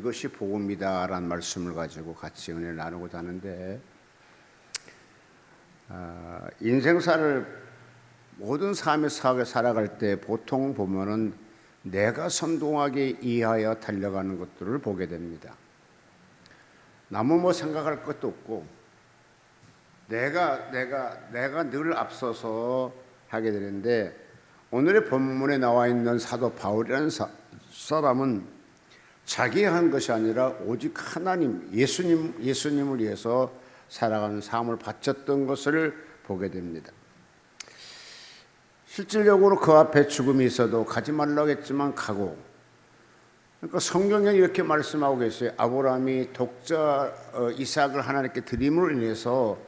이것이 복음이다 라는 말씀을 가지고 같이 은혜를 나누고자 하는데, 인생사를 모든 삶의 사역에 살아갈 때 보통 보면은 내가 선동하게 이하여 달려가는 것들을 보게 됩니다. 남은 뭐 생각할 것도 없고 내가 늘 앞서서 하게 되는데, 오늘의 본문에 나와 있는 사도 바울이라는 사람은 자기가 한 것이 아니라 오직 하나님, 예수님을 위해서 살아가는 삶을 바쳤던 것을 보게 됩니다. 실질적으로 그 앞에 죽음이 있어도 가지 말라고 했지만 가고, 그러니까 성경에 이렇게 말씀하고 계세요. 아브라함이 독자 이삭을 하나님께 드림으로 인해서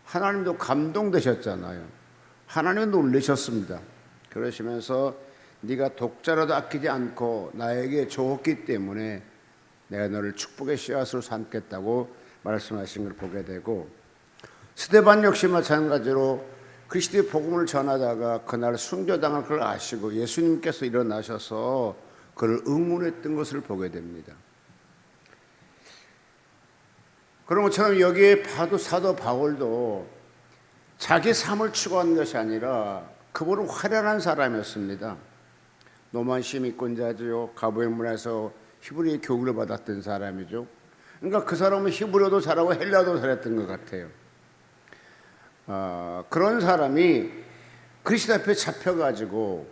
하나님도 감동되셨잖아요. 하나님은 놀라셨습니다. 그러시면서 네가 독자라도 아끼지 않고 나에게 줬기 때문에 내가 너를 축복의 씨앗으로 삼겠다고 말씀하신 걸 보게 되고, 스데반 역시 마찬가지로 그리스도의 복음을 전하다가 그날 순교당할 걸 아시고 예수님께서 일어나셔서 그를 응원했던 것을 보게 됩니다. 그런 것처럼 여기에 사도 바울도 자기 삶을 추구한 것이 아니라 그분은 화려한 사람이었습니다. 로마 시민권자죠. 가부의 문화에서 히브리의 교육을 받았던 사람이죠. 그러니까 그 사람은 히브리어도 잘하고 헬라어도 잘했던 것 같아요. 그런 사람이 그리스도 앞에 잡혀가지고,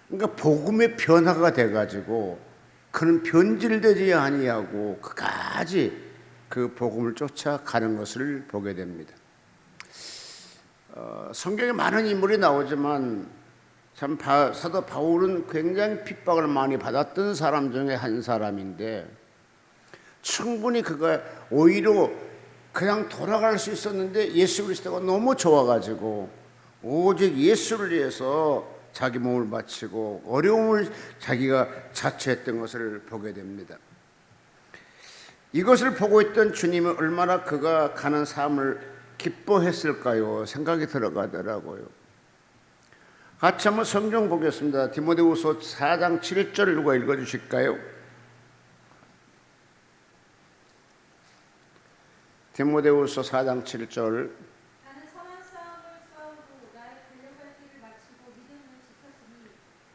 그러니까 복음의 변화가 돼가지고 그는 변질되지 아니하고 끝까지 그 복음을 쫓아가는 것을 보게 됩니다. 성경에 많은 인물이 나오지만 참 사도 바울은 굉장히 핍박을 많이 받았던 사람 중에 한 사람인데, 충분히 그가 오히려 그냥 돌아갈 수 있었는데 예수 그리스도가 너무 좋아가지고 오직 예수를 위해서 자기 몸을 바치고 어려움을 자기가 자처했던 것을 보게 됩니다. 이것을 보고 있던 주님은 얼마나 그가 가는 삶을 기뻐했을까요? 생각이 들어가더라고요. 같이 한번 성경 보겠습니다. 디모데후서 4장 7절 누가 읽어주실까요? 디모데후서 4장 7절. 나는 선한 싸움을 싸우고 나의 달려갈 길을 마치고 믿음을 지켰으니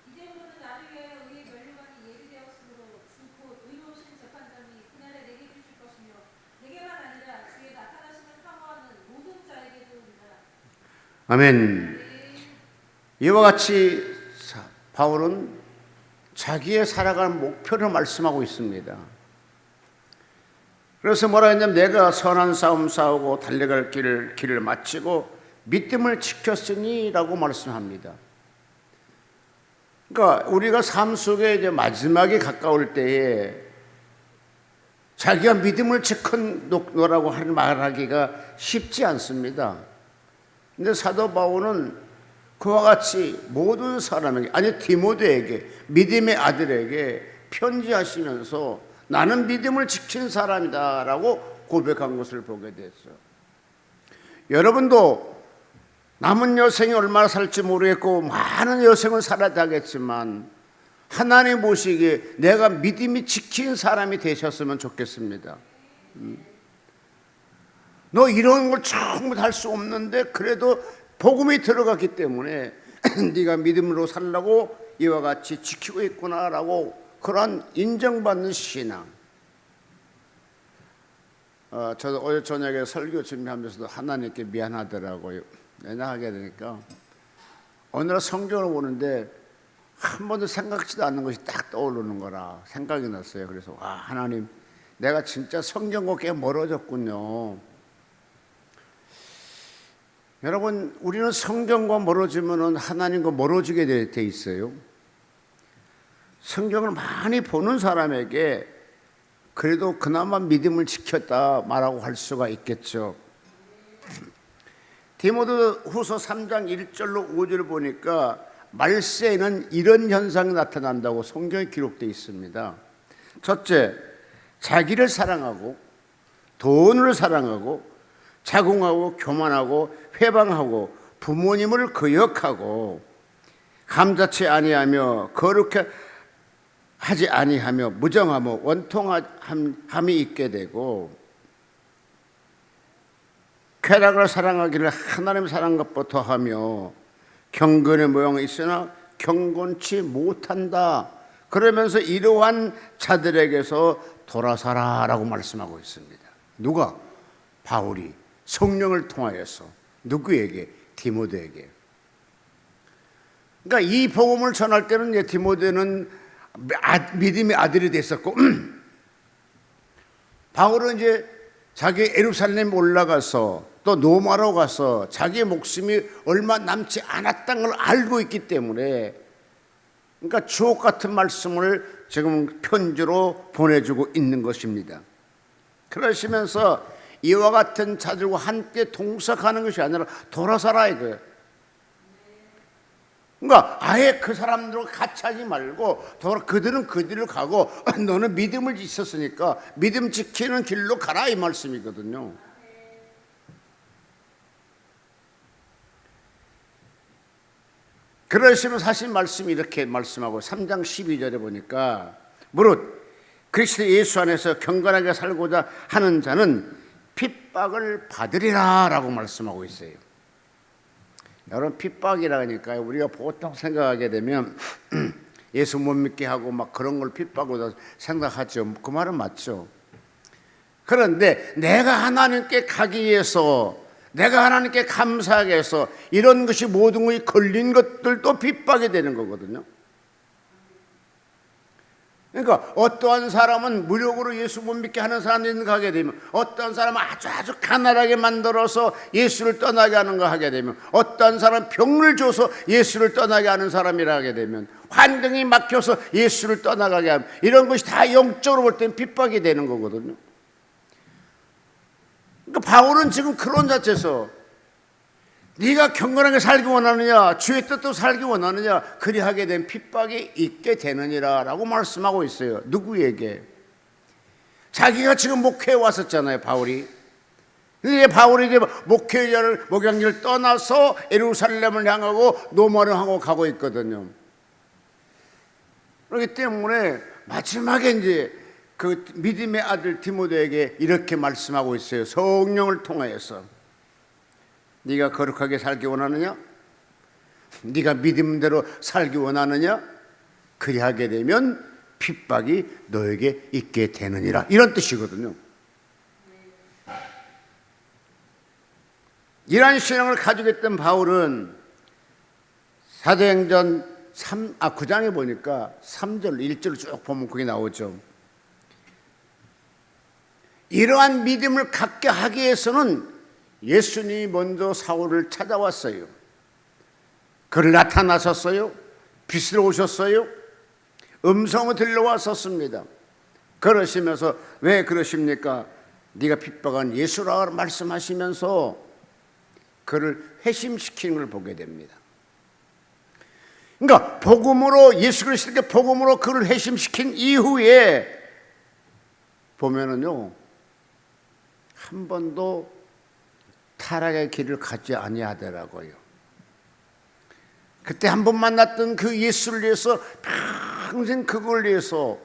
이제부터는 나를 위하여 의의 면류관이 예비되었으므로 주 곧 의로우신 재판장이 그날에 내게 주실 것이며 내게만 아니라 주의 나타나심을 사모하는 모든 자에게도이다. 아멘. 이와 같이 바울은 자기의 살아가는 목표를 말씀하고 있습니다. 그래서 뭐라 했냐면 내가 선한 싸움 싸우고 달려갈 길을 마치고 믿음을 지켰으니 라고 말씀합니다. 그러니까 우리가 삶 속에 이제 마지막에 가까울 때에 자기가 믿음을 지켰노라고 말하기가 쉽지 않습니다. 근데 사도 바울은 그와 같이 모든 사람에게, 아니 디모데에게, 믿음의 아들에게 편지하시면서 나는 믿음을 지킨 사람이다 라고 고백한 것을 보게 됐어요. 여러분도 남은 여생이 얼마나 살지 모르겠고 많은 여생을 살아야 하겠지만 하나님 보시기에 내가 믿음이 지킨 사람이 되셨으면 좋겠습니다. 너 이런 걸 전부 할 수 없는데 그래도 복음이 들어갔기 때문에 네가 믿음으로 살라고 이와 같이 지키고 있구나라고 그런 인정받는 신앙. 저도 어제 저녁에 설교 준비하면서도 하나님께 미안하더라고요. 왜냐 하게 되니까 오늘 성경을 보는데 한 번도 생각지도 않는 것이 딱 떠오르는 거라 생각이 났어요. 그래서 와, 하나님, 내가 진짜 성경과 꽤 멀어졌군요. 여러분, 우리는 성경과 멀어지면 하나님과 멀어지게 돼 있어요. 성경을 많이 보는 사람에게 그래도 그나마 믿음을 지켰다 말하고 할 수가 있겠죠. 디모데후서 3장 1절로 5절을 보니까 말세에는 이런 현상이 나타난다고 성경에 기록되어 있습니다. 첫째, 자기를 사랑하고 돈을 사랑하고 자궁하고 교만하고 회방하고 부모님을 거역하고 감자치 아니하며 거룩해 하지 아니하며 무정하며 원통함이 있게 되고, 쾌락을 사랑하기를 하나님 사랑한 것부터 하며 경건의 모양이 있으나 경건치 못한다. 그러면서 이러한 자들에게서 돌아서라라고 말씀하고 있습니다. 누가? 바울이 성령을 통하여서 누구에게? 디모데에게. 그러니까 이 복음을 전할 때는 디모데는 믿음의 아들이 됐었고 바울은 이제 자기 예루살렘 올라가서 또 로마로 가서 자기의 목숨이 얼마 남지 않았다는 걸 알고 있기 때문에, 그러니까 주옥 같은 말씀을 지금 편지로 보내주고 있는 것입니다. 그러시면서 이와 같은 자들과 함께 동석하는 것이 아니라 돌아서라 이거예요. 그러니까 아예 그 사람들과 같이 하지 말고 그들은 그 길로 가고 너는 믿음을 있었으니까 믿음 지키는 길로 가라 이 말씀이거든요. 그러시면서 하신 말씀이 이렇게 말씀하고 3장 12절에 보니까 무릇 그리스도 예수 안에서 경건하게 살고자 하는 자는 핍박을 받으리라 라고 말씀하고 있어요. 여러분, 핍박이라 하니까 우리가 보통 생각하게 되면 예수 못 믿게 하고 막 그런 걸 핍박으로 생각하죠. 그 말은 맞죠. 그런데 내가 하나님께 가기 위해서, 내가 하나님께 감사하기 위해서 이런 것이 모든 것이 걸린 것들도 핍박이 되는 거거든요. 그러니까 어떠한 사람은 무력으로 예수 못 믿게 하는 사람이 가게 되면, 어떠한 사람은 아주 가난하게 만들어서 예수를 떠나게 하는 거 하게 되면, 어떠한 사람은 병을 줘서 예수를 떠나게 하는 사람이라 하게 되면, 환경이 막혀서 예수를 떠나가게 하면, 이런 것이 다 영적으로 볼 때는 핍박이 되는 거거든요. 그러니까 바울은 지금 그런 자체에서 네가 경건하게 살기 원하느냐, 주의 뜻도 살기 원하느냐, 그리하게 된 핍박이 있게 되느니라 라고 말씀하고 있어요. 누구에게? 자기가 지금 목회에 왔었잖아요, 바울이. 근데 바울이 이제 목양지를 떠나서 예루살렘을 향하고 로마를 향하고 가고 있거든요. 그렇기 때문에 마지막에 이제 그 믿음의 아들 디모데에게 이렇게 말씀하고 있어요. 성령을 통하여서 네가 거룩하게 살기 원하느냐? 네가 믿음대로 살기 원하느냐? 그리하게 되면 핍박이 너에게 있게 되느니라, 이런 뜻이거든요. 이러한 신앙을 가지고 있던 바울은 사도행전 9장에 보니까 3절, 1절을 쭉 보면 그게 나오죠. 이러한 믿음을 갖게 하기 위해서는 예수님이 먼저 사울을 찾아왔어요. 그를 나타나셨어요. 빛으로 오셨어요. 음성을 들려왔었습니다. 그러시면서 왜 그러십니까? 네가 핍박한 예수라 말씀하시면서 그를 회심시키는 걸 보게 됩니다. 그러니까 복음으로, 예수 그리스도께 복음으로 그를 회심시킨 이후에 보면은요, 한 번도 타락의 길을 가지 아니하더라고요. 그때 한 번 만났던 그 예수를 위해서 평생 그걸 위해서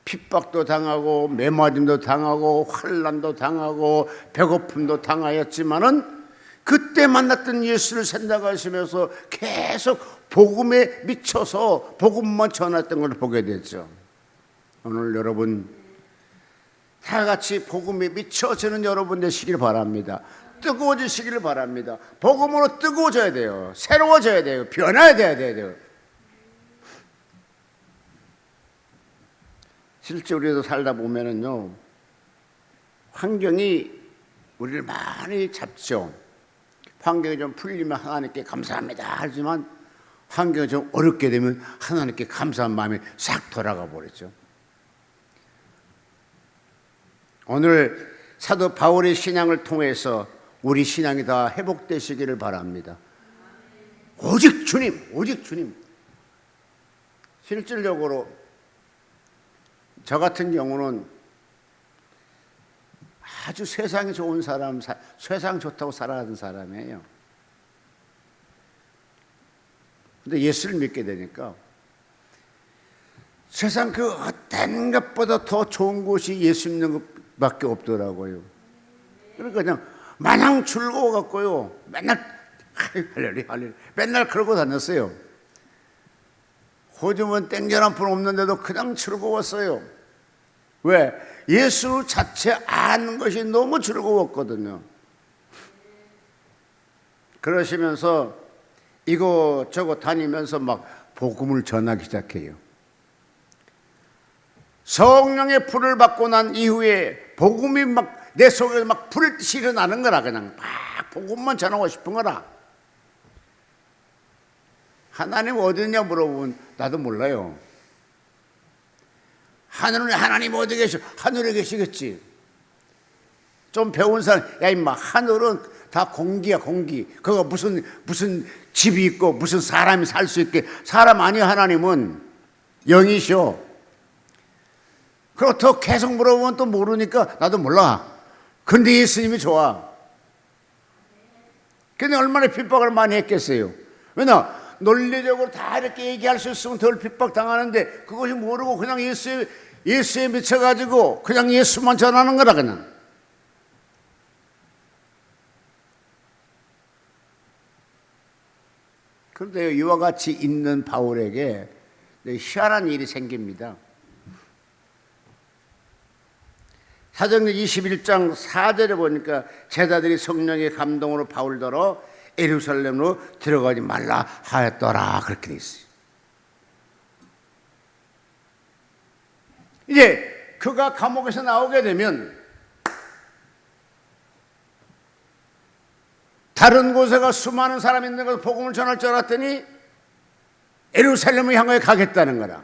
핍박도 당하고 매맞음도 당하고 환난도 당하고 배고픔도 당하였지만은 그때 만났던 예수를 생각하시면서 계속 복음에 미쳐서 복음만 전했던 걸 보게 됐죠. 오늘 여러분 다 같이 복음에 미쳐지는 여러분 되시길 바랍니다. 뜨거워지시기를 바랍니다. 복음으로 뜨거워져야 돼요. 새로워져야 돼요. 변화해야 돼요. 실제 우리도 살다 보면은요, 환경이 우리를 많이 잡죠. 환경이 좀 풀리면 하나님께 감사합니다 하지만 환경이 좀 어렵게 되면 하나님께 감사한 마음이 싹 돌아가 버렸죠. 오늘 사도 바울의 신앙을 통해서 우리 신앙이 다 회복되시기를 바랍니다. 오직 주님, 오직 주님. 실질적으로 저 같은 경우는 아주 세상이 좋은 사람, 세상 좋다고 살아가는 사람이에요. 근데 예수를 믿게 되니까 세상 그 어떤 것보다 더 좋은 곳이 예수 믿는 것밖에 없더라고요. 그러니까 그냥 마냥 즐거워갖고요. 맨날 할렐루야 할렐루야 맨날 그러고 다녔어요. 호주면 땡전 한 푼 없는데도 그냥 즐거웠어요. 왜? 예수 자체 아는 것이 너무 즐거웠거든요. 그러시면서 이곳저곳 다니면서 막 복음을 전하기 시작해요. 성령의 불을 받고 난 이후에 복음이 막 내 속에서 막 불듯이 일어나는 거라. 그냥 막 복음만 전하고 싶은 거라. 하나님 어디 있냐 물어보면 나도 몰라요. 하나님 어디 계셔? 하늘에 계시겠지. 좀 배운 사람, 야 임마 하늘은 다 공기야 공기. 그거 무슨 집이 있고 무슨 사람이 살 수 있게. 사람 아니야. 하나님은 영이셔. 그리고 더 계속 물어보면 또 모르니까 나도 몰라. 근데 예수님이 좋아. 근데 얼마나 핍박을 많이 했겠어요. 왜냐 논리적으로 다 이렇게 얘기할 수 있으면 덜 핍박당하는데 그것이 모르고 그냥 예수에 미쳐가지고 그냥 예수만 전하는 거라. 그냥 그런데 이와 같이 있는 바울에게 희한한 일이 생깁니다. 사도행전 21장 4절에 보니까 제자들이 성령의 감동으로 바울더러 예루살렘으로 들어가지 말라 하였더라. 그렇게 돼 있어요. 이제 그가 감옥에서 나오게 되면 다른 곳에 가 수많은 사람이 있는 곳에 복음을 전할 줄 알았더니 예루살렘을 향해 가겠다는 거라.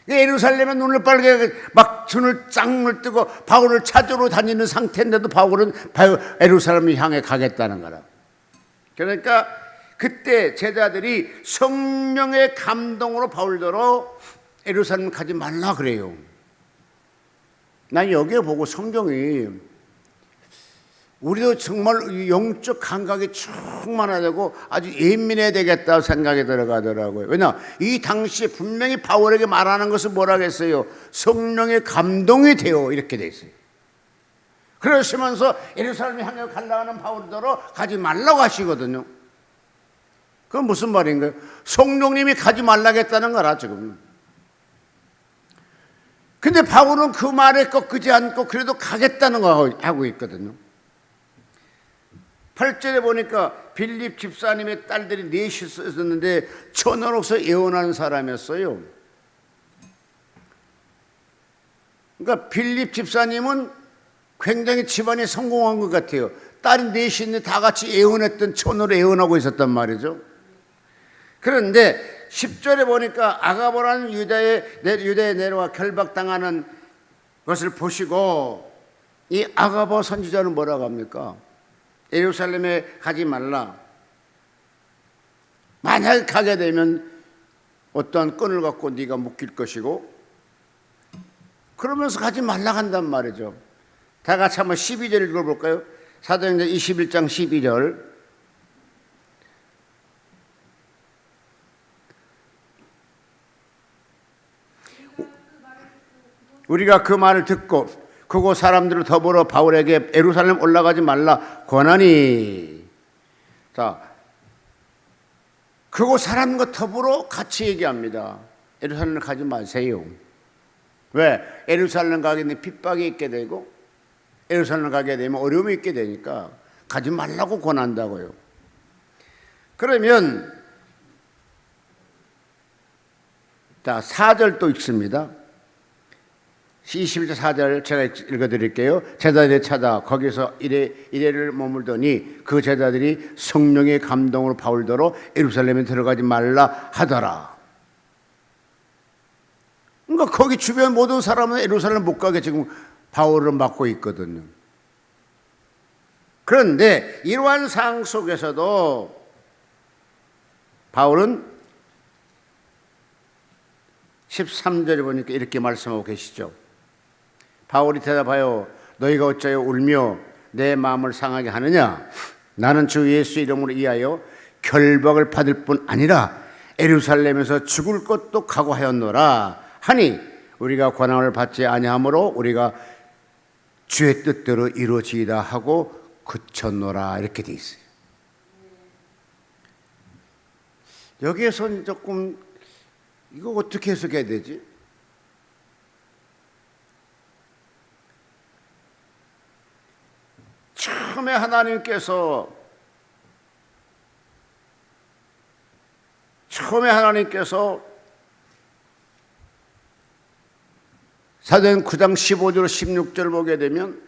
예루살렘에 눈을 빨게 막 눈을 짱을 뜨고 바울을 찾으러 다니는 상태인데도 바울은 예루살렘을 향해 가겠다는 거라. 그러니까 그때 제자들이 성령의 감동으로 바울더러 예루살렘 가지 말라 그래요. 난 여기에 보고 성경이 우리도 정말 영적 감각이 충만해야 되고 아주 예민해야 되겠다 생각이 들어가더라고요. 왜냐 이 당시에 분명히 바울에게 말하는 것은 뭐라겠어요? 성령의 감동이 되어 이렇게 돼 있어요. 그러시면서 예루살렘 향해 가려고 하는 바울더러 가지 말라고 하시거든요. 그건 무슨 말인가요? 성령님이 가지 말라겠다는 거라 지금. 근데 바울은 그 말에 꺾이지 않고 그래도 가겠다는 거 하고 있거든요. 8절에 보니까 빌립 집사님의 딸들이 넷이 있었는데 천하로서 예언하는 사람이었어요. 그러니까 빌립 집사님은 굉장히 집안이 성공한 것 같아요. 딸이 넷이 있는데 다 같이 예언했던 천으로 예언하고 있었단 말이죠. 그런데 10절에 보니까 아가보라는 유다에 내려와 결박당하는 것을 보시고 이 아가보 선지자는 뭐라고 합니까? 예루살렘에 가지 말라. 만약에 가게 되면 어떠한 끈을 갖고 네가 묶일 것이고 그러면서 가지 말라 한단 말이죠. 다 같이 한번 12절 읽어볼까요? 사도행전 21장 12절. 우리가 그 말을 듣고 그곳 사람들을 더불어 바울에게 예루살렘 올라가지 말라 권하니. 자, 그곳 사람과 더불어 같이 얘기합니다. 예루살렘 가지 마세요. 왜? 예루살렘 가게 되면 핍박이 있게 되고 예루살렘 가게 되면 어려움이 있게 되니까 가지 말라고 권한다고요. 그러면 자 4절 또 읽습니다. 21절 4절 제가 읽어드릴게요. 제자들이 찾아 거기서 이래를 머물더니 그 제자들이 성령의 감동으로 바울더러 예루살렘에 들어가지 말라 하더라. 그러니까 거기 주변 모든 사람은 예루살렘 못 가게 지금 바울을 막고 있거든요. 그런데 이러한 상황 속에서도 바울은 13절에 보니까 이렇게 말씀하고 계시죠. 바울이 대답하여 너희가 어찌하여 울며 내 마음을 상하게 하느냐? 나는 주 예수 이름으로 인하여 결박을 받을 뿐 아니라 예루살렘에서 죽을 것도 각오하였노라 하니 우리가 권한을 받지 아니하므로 우리가 주의 뜻대로 이루어지이다 하고 그쳤노라. 이렇게 돼 있어요. 여기에서는 조금 이거 어떻게 해석해야 되지? 처음에 하나님께서 사도행 9장 15절 16절 보게 되면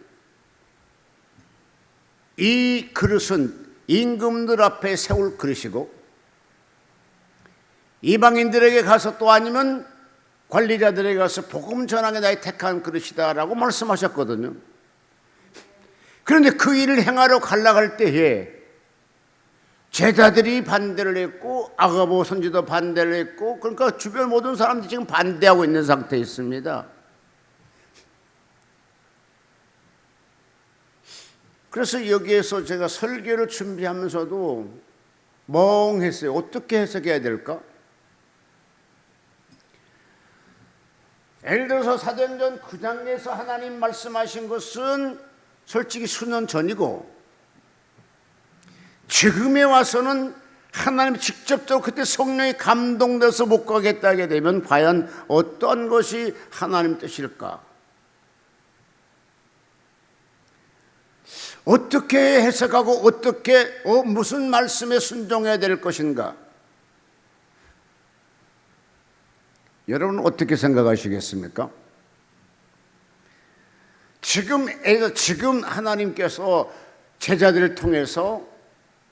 이 그릇은 임금들 앞에 세울 그릇이고 이방인들에게 가서 또 아니면 관리자들에게 가서 복음 전하게 나의 택한 그릇이다 라고 말씀하셨거든요. 그런데 그 일을 행하러 갈라갈 때에 제자들이 반대를 했고 아가보 선지도 반대를 했고, 그러니까 주변 모든 사람들이 지금 반대하고 있는 상태에 있습니다. 그래서 여기에서 제가 설교를 준비하면서도 멍했어요. 어떻게 해석해야 될까? 예를 들어서 사도행전 9장에서 하나님 말씀하신 것은 솔직히 수년 전이고, 지금에 와서는 하나님이 직접적으로 그때 성령이 감동돼서 못 가겠다 하게 되면 과연 어떤 것이 하나님 뜻일까? 어떻게 해석하고 어떻게 무슨 말씀에 순종해야 될 것인가? 여러분 어떻게 생각하시겠습니까? 지금 하나님께서 제자들을 통해서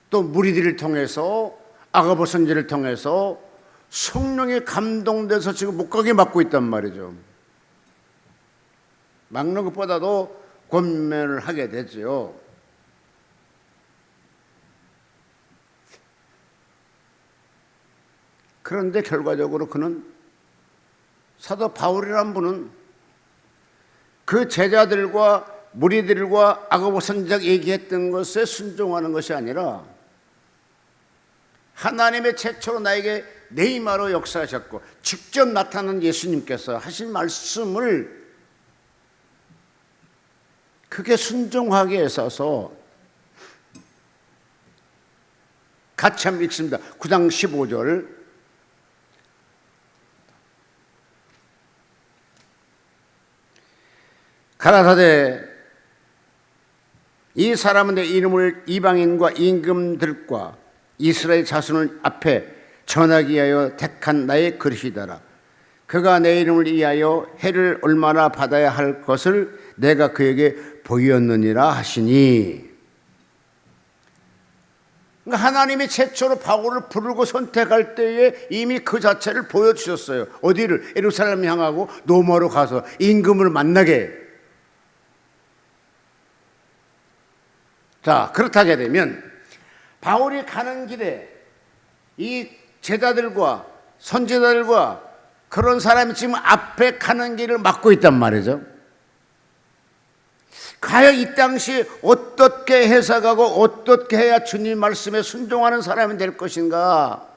또 무리들을 통해서 아가보 선지를 통해서 성령에 감동돼서 지금 못 가게 막고 있단 말이죠. 막는 것보다도 권면을 하게 되죠. 그런데 결과적으로 그는, 사도 바울이라는 분은 그 제자들과 무리들과 아가보 선지자가 얘기했던 것에 순종하는 것이 아니라 하나님의 최초로 나에게 네이마로 역사하셨고 직접 나타난 예수님께서 하신 말씀을 그게 순종하기에 있어서 같이 한번 읽습니다. 9장 15절 가라사대 이 사람은 내 이름을 이방인과 임금들과 이스라엘 자손을 앞에 전하기 위하여 택한 나의 그릇이더라. 그가 내 이름을 위하여 해를 얼마나 받아야 할 것을 내가 그에게 보였느니라 하시니. 그러니까 하나님이 최초로 바울을 부르고 선택할 때에 이미 그 자체를 보여주셨어요. 어디를? 예루살렘 향하고 노마로 가서 임금을 만나게. 자, 그렇다게 되면 바울이 가는 길에 이 제자들과 선지자들과 그런 사람이 지금 앞에 가는 길을 막고 있단 말이죠. 과연 이 당시 어떻게 해석하고 어떻게 해야 주님 말씀에 순종하는 사람이 될 것인가?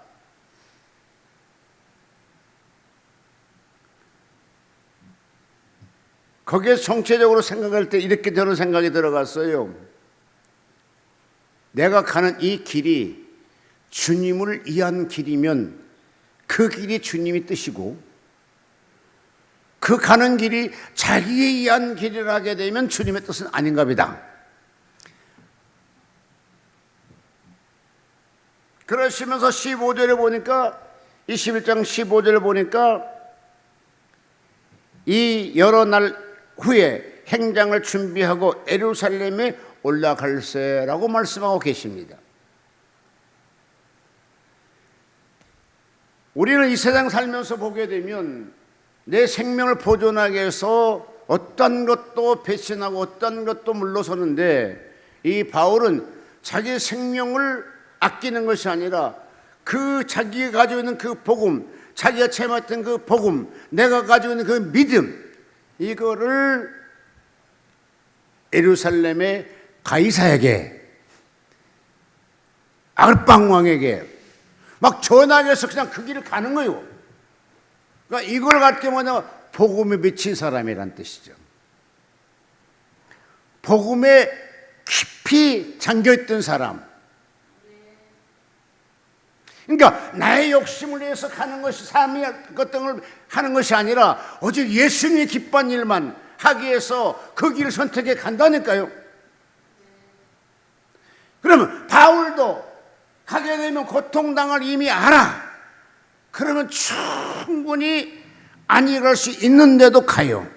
거기에 정체적으로 생각할 때 이렇게 저는 생각이 들어갔어요. 내가 가는 이 길이 주님을 위한 길이면 그 길이 주님의 뜻이고, 그 가는 길이 자기에 의한 길을 하게 되면 주님의 뜻은 아닌가 보다. 그러시면서 15절에 보니까, 21장 15절에 보니까 이 여러 날 후에 행장을 준비하고 예루살렘에 올라갈세라고 말씀하고 계십니다. 우리는 이 세상 살면서 보게 되면 내 생명을 보존하기 위해서 어떤 것도 배신하고 어떤 것도 물러서는데, 이 바울은 자기 생명을 아끼는 것이 아니라 그 자기가 가지고 있는 그 복음, 자기가 체험했던 그 복음, 내가 가지고 있는 그 믿음, 이거를 예루살렘의 가이사에게, 아글빵 왕에게 막 전하기 위해서 그냥 그 길을 가는 거예요. 그러니까 이걸 갖게 뭐냐, 복음에 미친 사람이란 뜻이죠. 복음에 깊이 잠겨있던 사람. 그러니까 나의 욕심을 위해서 가는 것이, 삶의 것들을 하는 것이 아니라 오직 예수님이 기뻐한 일만 하기 위해서 그 길을 선택해 간다니까요. 그러면 바울도 가게 되면 고통당할 이미 알아. 그러면 충분히 안위 갈 수 있는데도 가요.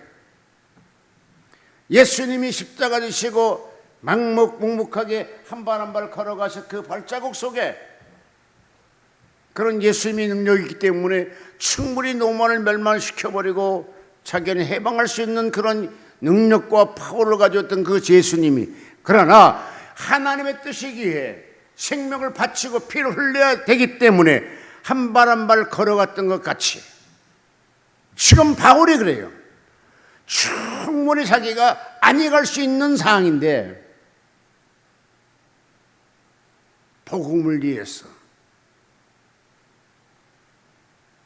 예수님이 십자가 지시고 묵묵하게 한 발 한 발 걸어가서 그 발자국 속에 그런 예수님의 능력이 있기 때문에 충분히 노만을 멸망시켜버리고 자기는 해방할 수 있는 그런 능력과 파워를 가졌던 그 예수님이, 그러나 하나님의 뜻이기에 생명을 바치고 피를 흘려야 되기 때문에 한 발 한 발 걸어갔던 것 같이 지금 바울이 그래요. 충분히 자기가 안위 갈 수 있는 상황인데 복음을 위해서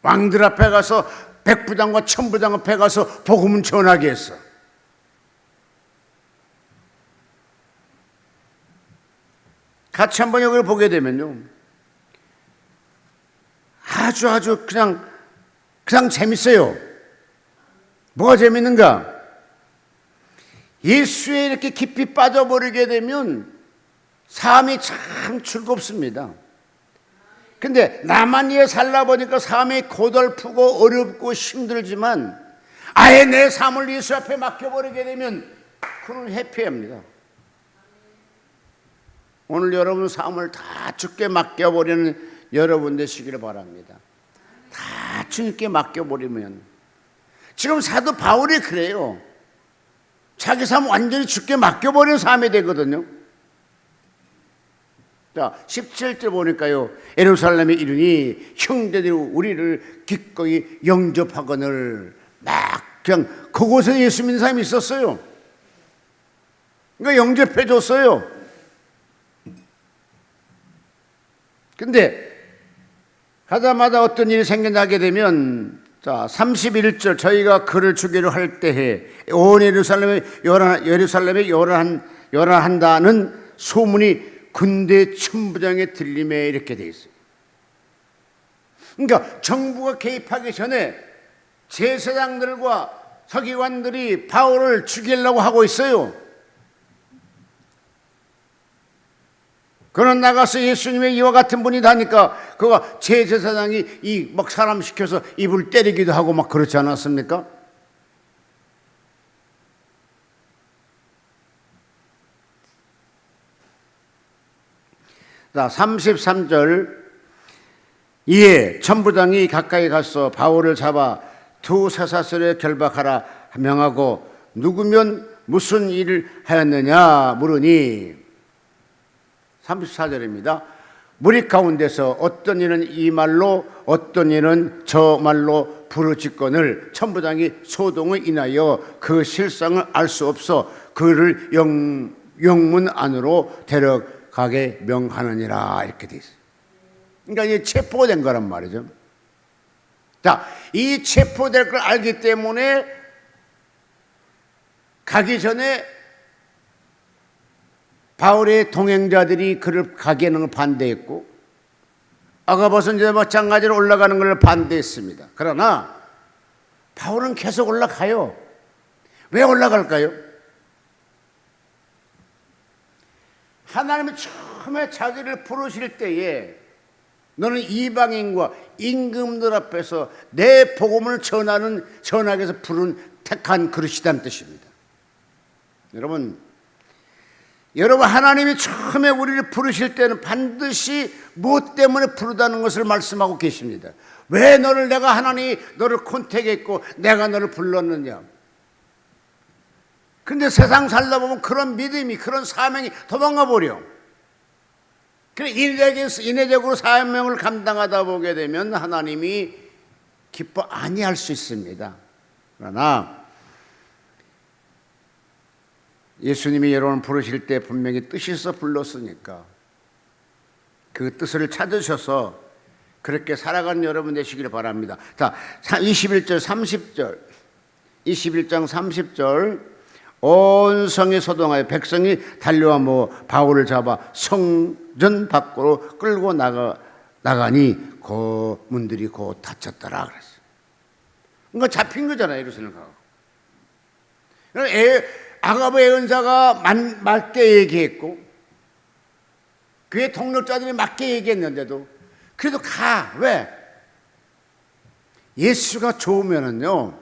왕들 앞에 가서 백부장과 천부장 앞에 가서 복음을 전하게 했어. 같이 한번 여기를 보게 되면요, 아주 그냥 재밌어요. 뭐가 재밌는가? 예수에 이렇게 깊이 빠져버리게 되면 삶이 참 즐겁습니다. 근데 나만 위해 살다 보니까 삶이 고달프고 어렵고 힘들지만 아예 내 삶을 예수 앞에 맡겨버리게 되면 그는 해피합니다. 오늘 여러분 삶을 다 주께 맡겨버리는 여러분 되시기를 바랍니다. 다 주님께 맡겨버리면, 지금 사도 바울이 그래요. 자기 삶 완전히 주께 맡겨버리는 삶이 되거든요. 자, 17절 보니까요, 예루살렘에 이르니 형제들이 우리를 기꺼이 영접하거늘, 막 그냥 그곳에 예수 믿는 사람이 있었어요. 그러니까 영접해 줬어요. 근데 가다마다 어떤 일이 생겨나게 되면, 자, 31절, 저희가 그를 주기로 할 때에 온 예루살렘에 요란한다는 소문이 군대 천부장의 들림에 이렇게 돼 있어요. 그러니까 정부가 개입하기 전에 제사장들과 서기관들이 바울을 죽이려고 하고 있어요. 그는 나가서 예수님의 이와 같은 분이 다니까 그가 제사장이 막 사람 시켜서 입을 때리기도 하고 막 그렇지 않았습니까? 자, 33절, 이에 천부장이 가까이 가서 바울을 잡아 두 쇠사슬에 결박하라 명하고 누구면 무슨 일을 하였느냐 물으니, 34절입니다. 무리 가운데서 어떤 이는 이 말로 어떤 이는 저 말로 부르짖거늘 천부장이 소동을 인하여 그 실상을 알 수 없어 그를 영문 안으로 데려가게 명하느니라, 이렇게 돼 있어요. 그러니까 이제 체포된 거란 말이죠. 자, 이 체포될 걸 알기 때문에 가기 전에 바울의 동행자들이 그를 가게 하는 걸 반대했고, 아가버선 이제 마찬가지로 올라가는 걸 반대했습니다. 그러나 바울은 계속 올라가요. 왜 올라갈까요? 하나님이 처음에 자기를 부르실 때에 너는 이방인과 임금들 앞에서 내 복음을 전하기 위해서 부른 택한 그릇이라는 뜻입니다. 여러분 하나님이 처음에 우리를 부르실 때는 반드시 무엇 때문에 부르다는 것을 말씀하고 계십니다. 왜 내가 하나님이 너를 컨택했고 내가 너를 불렀느냐. 근데 세상 살다 보면 그런 믿음이, 그런 사명이 도망가 버려. 그래 인내적으로 사명을 감당하다 보게 되면 하나님이 기뻐 아니할 수 있습니다. 그러나 예수님이 여러분 부르실 때 분명히 뜻이 있어 불렀으니까 그 뜻을 찾으셔서 그렇게 살아가는 여러분 되시기를 바랍니다. 자, 21절 30절 21장 30절 온 성이 소동하여 백성이 달려와 바울을 잡아 성전 밖으로 끌고 나가니 그 문들이 곧 닫혔더라 그랬어요. 그러니까 잡힌 거잖아요. 예루살렘 가고. 아가브 예언자가 맞게 얘기했고 그의 동력자들이 맞게 얘기했는데도 그래도 가. 왜? 예수가 좋으면은요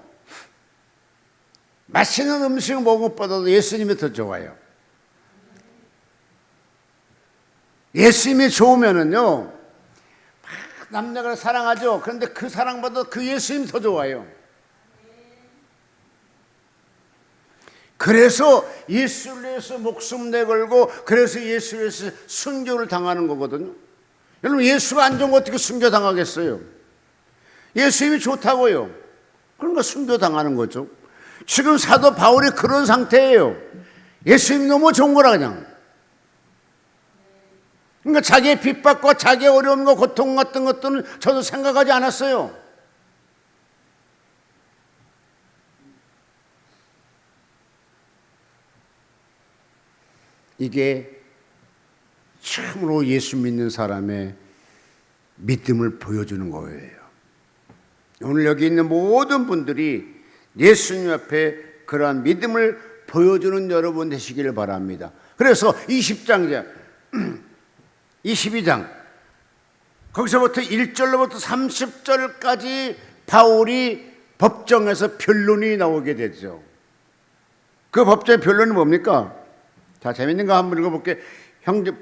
맛있는 음식 먹은 것보다도 예수님이 더 좋아요. 예수님이 좋으면은요 남녀를 사랑하죠. 그런데 그 사랑보다 그 예수님이 더 좋아요. 그래서 예수를 위해서 목숨 내걸고 그래서 예수를 위해서 순교를 당하는 거거든요. 여러분 예수가 안 좋으면 어떻게 순교 당하겠어요? 예수님이 좋다고요. 그러니까 순교 당하는 거죠. 지금 사도 바울이 그런 상태예요. 예수님 너무 좋은 거라 그냥. 그러니까 자기의 핍박과 자기의 어려움과 고통 같은 것들은 저도 생각하지 않았어요. 이게 참으로 예수 믿는 사람의 믿음을 보여주는 거예요. 오늘 여기 있는 모든 분들이 예수님 앞에 그러한 믿음을 보여주는 여러분 되시기를 바랍니다. 그래서 20장 22장 거기서부터 1절로부터 30절까지 바울이 법정에서 변론이 나오게 되죠. 그 법정의 변론이 뭡니까? 자, 재밌는 거 한번 읽어볼게.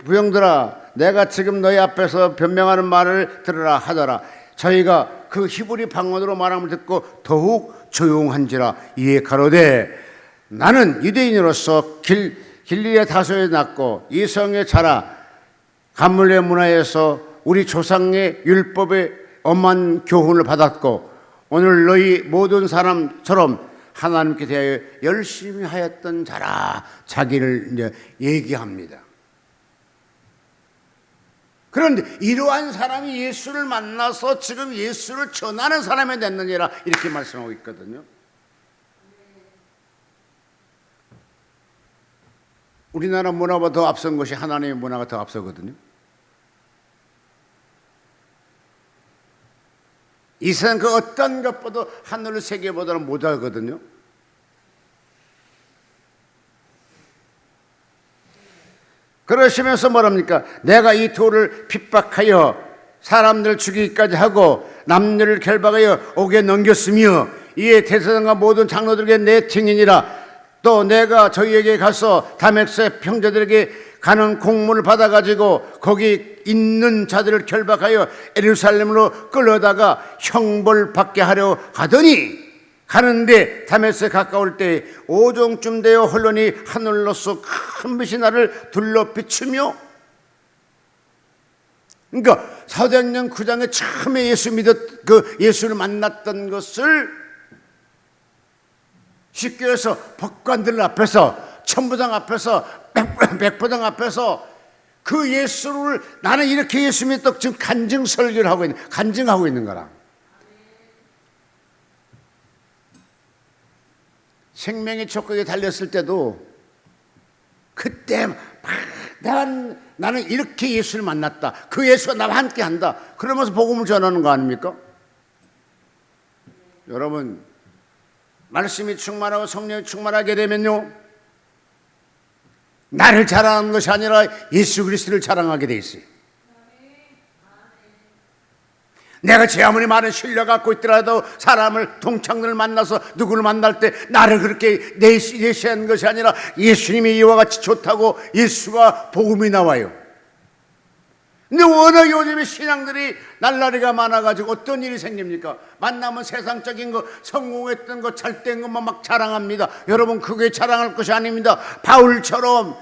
부형들아, 내가 지금 너희 앞에서 변명하는 말을 들으라 하더라. 저희가 그 히브리 방언으로 말함을 듣고 더욱 조용한지라. 이에 가로되 나는 유대인으로서 길리에 다소에 났고 이 성에 자라 가물레 문화에서 우리 조상의 율법의 엄한 교훈을 받았고 오늘 너희 모든 사람처럼 하나님께 대하여 열심히 하였던 자라. 자기를 이제 얘기합니다. 그런데 이러한 사람이 예수를 만나서 지금 예수를 전하는 사람이 됐느니라 이렇게 말씀하고 있거든요. 우리나라 문화보다 더 앞선 것이 하나님의 문화가 더 앞서거든요. 이 세상 그 어떤 것보다 하늘 세계보다는 못하거든요. 그러시면서 뭐랍니까? 내가 이 돌을 핍박하여 사람들 죽이기까지 하고 남녀를 결박하여 옥에 넘겼으며 이에 대제사장과 모든 장로들에게 내 증인이라. 또 내가 저희에게 가서 다메섹 형제들에게 가는 공문을 받아가지고 거기 있는 자들을 결박하여 예루살렘으로 끌어다가 형벌받게 하려 가더니 가는데 다메섹 가까울 때 오종쯤 되어 혼돈이 하늘로서 큰 빛이 나를 둘러 비추며. 그러니까 사도행전 9장에 처음에 예수를 만났던 것을 쉽게 해서 법관들 앞에서 천부장 앞에서 백부장 앞에서 그 예수를 나는 이렇게 예수 믿었다고 지금 간증하고 있는 거라. 생명의 촉각에 달렸을 때도 그때 나는 이렇게 예수를 만났다. 그 예수가 나와 함께 한다. 그러면서 복음을 전하는 거 아닙니까? 여러분 말씀이 충만하고 성령이 충만하게 되면요 나를 자랑하는 것이 아니라 예수 그리스도를 자랑하게 돼 있어요. 내가 제 아무리 많은 신뢰 갖고 있더라도 사람을 동창들을 만나서 누구를 만날 때 나를 그렇게 내시하는 것이 아니라 예수님이 이와 같이 좋다고 예수가 복음이 나와요. 근데 워낙 요즘에 신앙들이 날라리가 많아가지고 어떤 일이 생깁니까? 만나면 세상적인 거, 성공했던 거, 잘된 것만 막 자랑합니다. 여러분 그게 자랑할 것이 아닙니다. 바울처럼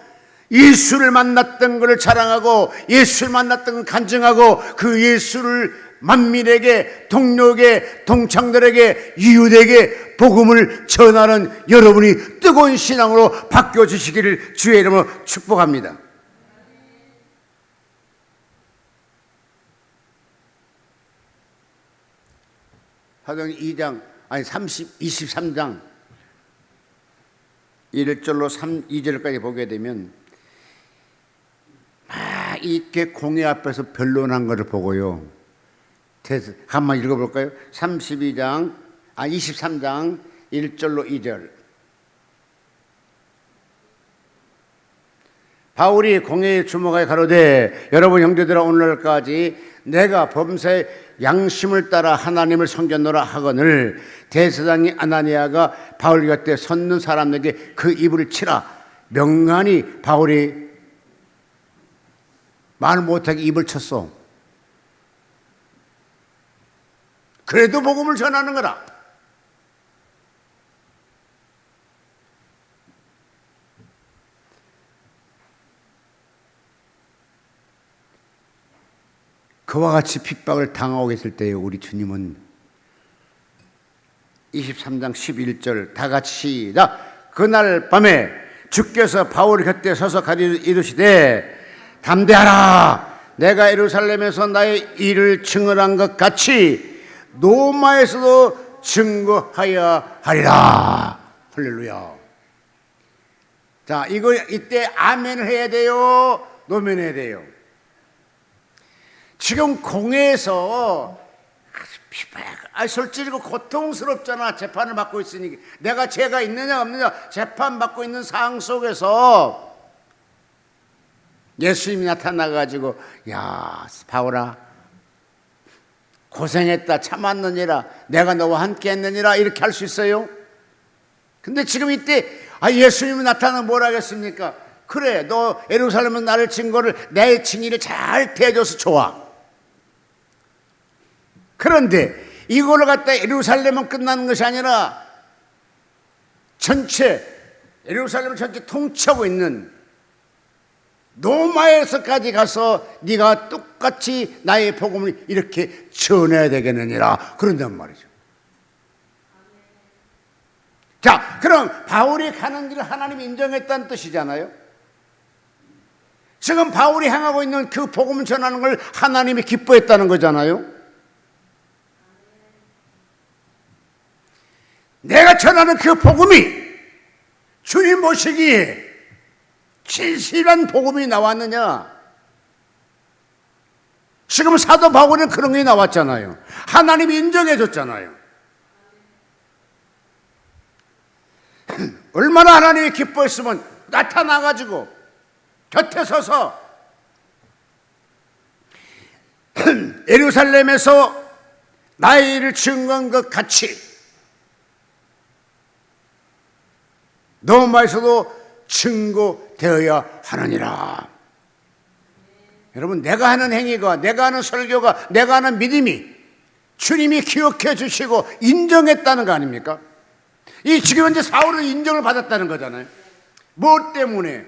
예수를 만났던 것을 자랑하고 예수를 만났던 걸 간증하고 그 예수를 만민에게, 동료에게, 동창들에게, 이웃에게 복음을 전하는 여러분이 뜨거운 신앙으로 바뀌어주시기를 주의 이름으로 축복합니다. 사도행 2장 아니 23장 1절로 2절까지 보게 되면 이렇게 공회 앞에서 변론한 것을 보고요. 한번 읽어볼까요? 23장 1절로 2절. 바울이 공회에 주목하여 가로되 여러분 형제들아 오늘날까지 내가 범사의 양심을 따라 하나님을 섬겼노라 하거늘 대제사장이 아나니아가 바울 곁에 섰는 사람에게 그 입을 치라. 명간이 바울이 말 못하게 입을 쳤어. 그래도 복음을 전하는 거라. 그와 같이 핍박을 당하고 계실 때에 우리 주님은 23장 11절 다 같이 시작. 그날 밤에 주께서 바울 곁에 서서 가리켜 이르시되 담대하라. 내가 예루살렘에서 나의 일을 증언한 것 같이 로마에서도 증거하여 하리라. 할렐루야. 자, 이거 이때 아멘을 해야 돼요? 노면해야 돼요? 지금 공회에서 솔직히 고통스럽잖아. 재판을 받고 있으니까. 내가 죄가 있느냐 없느냐 재판받고 있는 상황 속에서 예수님이 나타나가지고 야 바울아 고생했다 참았느니라 내가 너와 함께 했느니라 이렇게 할 수 있어요? 근데 지금 이때 예수님이 나타나면 뭘 하겠습니까? 그래 너 예루살렘은 나를 증거를 내 증인을 잘 대해줘서 좋아. 그런데 이거를 갖다 예루살렘은 끝나는 것이 아니라 예루살렘을 전체 통치하고 있는 로마에서까지 가서 네가 똑같이 나의 복음을 이렇게 전해야 되겠느니라 그런단 말이죠. 자, 그럼 바울이 가는 길을 하나님이 인정했다는 뜻이잖아요. 지금 바울이 행하고 있는 그 복음을 전하는 걸 하나님이 기뻐했다는 거잖아요. 내가 전하는 그 복음이 주님 보시기에 진실한 복음이 나왔느냐? 지금 사도 바울은 그런 게 나왔잖아요. 하나님이 인정해 줬잖아요. 얼마나 하나님이 기뻐했으면 나타나가지고 곁에 서서 예루살렘에서 나의 일을 증거한 것 같이 로마에서도 증거되어야 하느니라. 여러분 내가 하는 행위가 내가 하는 설교가 내가 하는 믿음이 주님이 기억해 주시고 인정했다는 거 아닙니까? 이 지금 현재 사울은 인정을 받았다는 거잖아요. 뭐 때문에?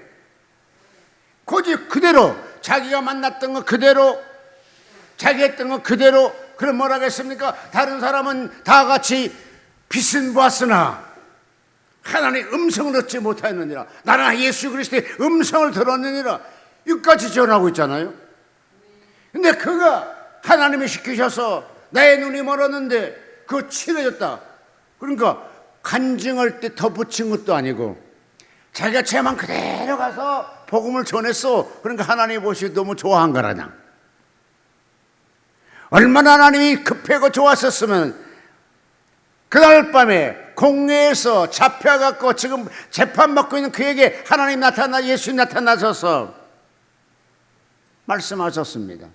고집 그대로 자기가 만났던 거 그대로 자기 했던 거 그대로. 그럼 뭐라 하겠습니까? 다른 사람은 다 같이 빛은 보았으나 하나님의 음성을 얻지 못하였느니라. 나는 예수 그리스도의 음성을 들었느니라. 여기까지 전하고 있잖아요. 근데 그가 하나님이 시키셔서 나의 눈이 멀었는데 그거 치료졌다. 그러니까 간증할 때 덧붙인 것도 아니고 자기가 죄만 그대로 가서 복음을 전했어. 그러니까 하나님이 보시기 너무 좋아한 거라냐. 얼마나 하나님이 급하고 좋았었으면 그날 밤에 공회에서 잡혀갖고 지금 재판받고 있는 그에게 하나님 예수님 나타나셔서 말씀하셨습니다.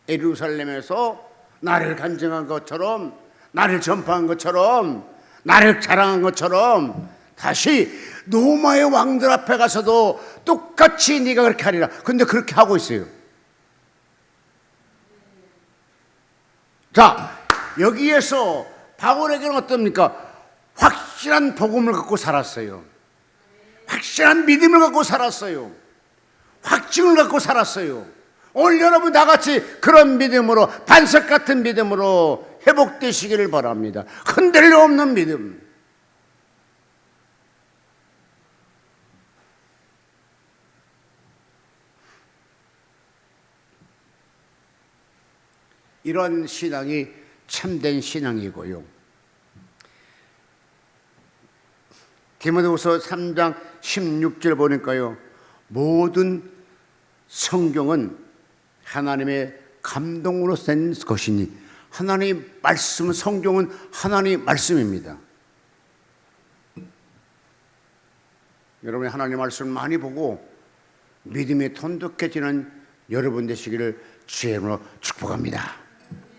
예루살렘에서 나를 간증한 것처럼 나를 전파한 것처럼 나를 자랑한 것처럼 다시 로마의 왕들 앞에 가서도 똑같이 네가 그렇게 하리라. 근데 그렇게 하고 있어요. 자, 여기에서 바울에게는 어떻습니까? 확실한 복음을 갖고 살았어요. 확실한 믿음을 갖고 살았어요. 확증을 갖고 살았어요. 오늘 여러분 나같이 그런 믿음으로 반석 같은 믿음으로 회복되시기를 바랍니다. 흔들림 없는 믿음. 이런 신앙이 참된 신앙이고요. 디모데후서 3장 16절 보니까요, 모든 성경은 하나님의 감동으로 쓴 것이니, 하나님 말씀, 성경은 하나님 말씀입니다. 여러분이 하나님 말씀을 많이 보고 믿음이 돈독해지는 여러분 되시기를 주의 이름으로 축복합니다.